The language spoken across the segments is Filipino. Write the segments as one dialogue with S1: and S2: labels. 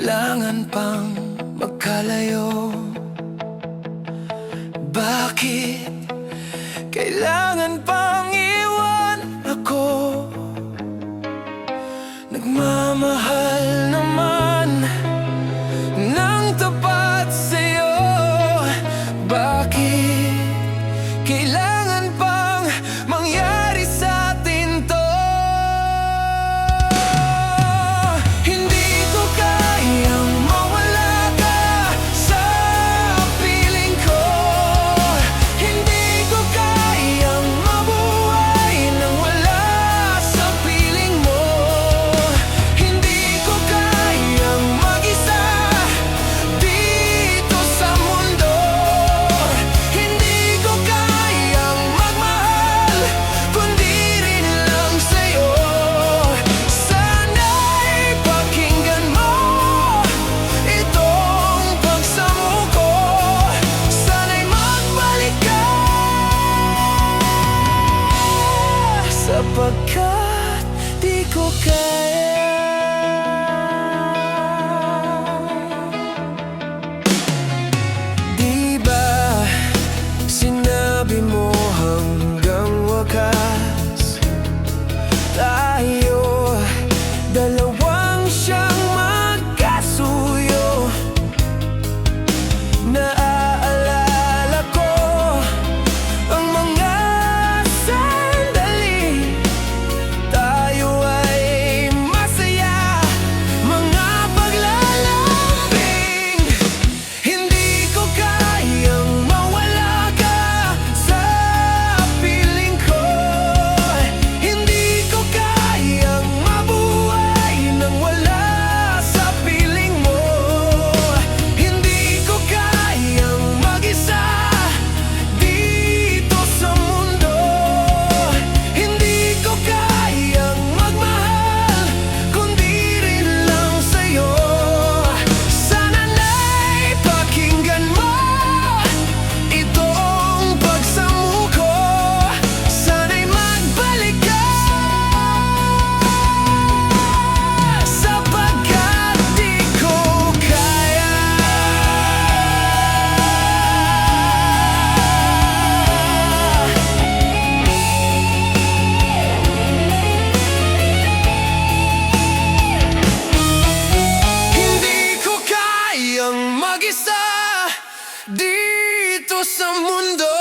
S1: kailangan pang magkalayo? Bakit kailangan pang iwan ako? Nagmamahal naman ng tapat sa'yo. Bakit kailangan pang mangyari sa atin to? Hindi ko kayang mawala ka sa piling ko. Hindi ko kayang mabuhay nang wala sa piling mo. Hindi ko kayang mag-isa dito sa mundo. Hindi ko kayang magmahal kundi rin lang sa'yo. Sana'y pakinggan mo itong pagsamuko. Sana'y magbalik ka, sapagkat di ko kaya. Di ba sinabi mo hanggang wakas tayo dalawang siyang magkasuyo? Naaalala ko ang mga sandali tayo ay masaya, mga paglalambing. Hindi ko kayang mawala ka sa piling ko. Hindi ko kayang mabuhay nang wala sa piling mo. Hindi ko kayang mag-isa dito sa mundo. Hindi ko kayang magmahal kundi rin lang sa'yo. Sana na'y pakinggan mo itong pagsamuko. Sana'y magbalik ka, sapagkat di ko kaya. Hindi ko kayang mag-isa dito sa mundo.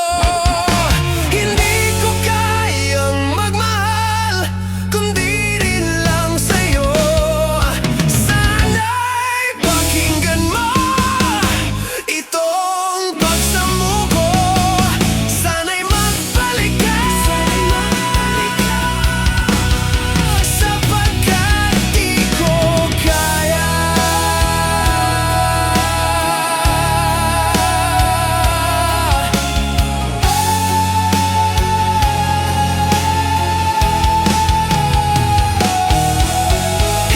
S1: Hindi ko kayang magmahal kundi rin lang sa'yo. Sana'y pakinggan mo itong pagsamuko. Sana'y magbalik ka, sapagkat di ko kaya.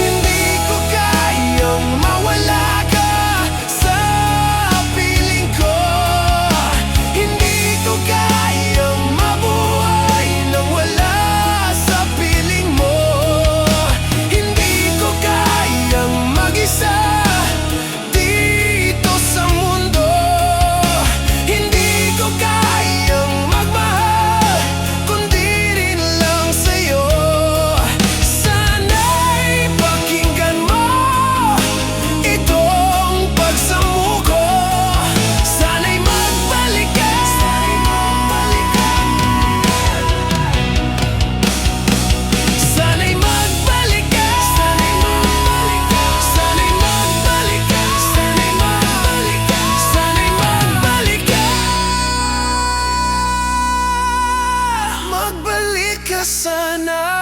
S1: Hindi ko kayang mawala ka sa piling ko. Hindi ko kayang mabuhay nang wala sa piling mo. Hindi ko kayang mag-isa dito sa mundo. Hindi ko kayang magmahal kundi rin lang sa'yo. Sana'y pakinggan mo itong pagsamuko. Sana'y magbalik ka, sana'y magbalik ka, sana'y magbalik ka, sana'y magbalik ka, sana'y magbalik ka, sana'y magbalik ka. Magbalik ka sana.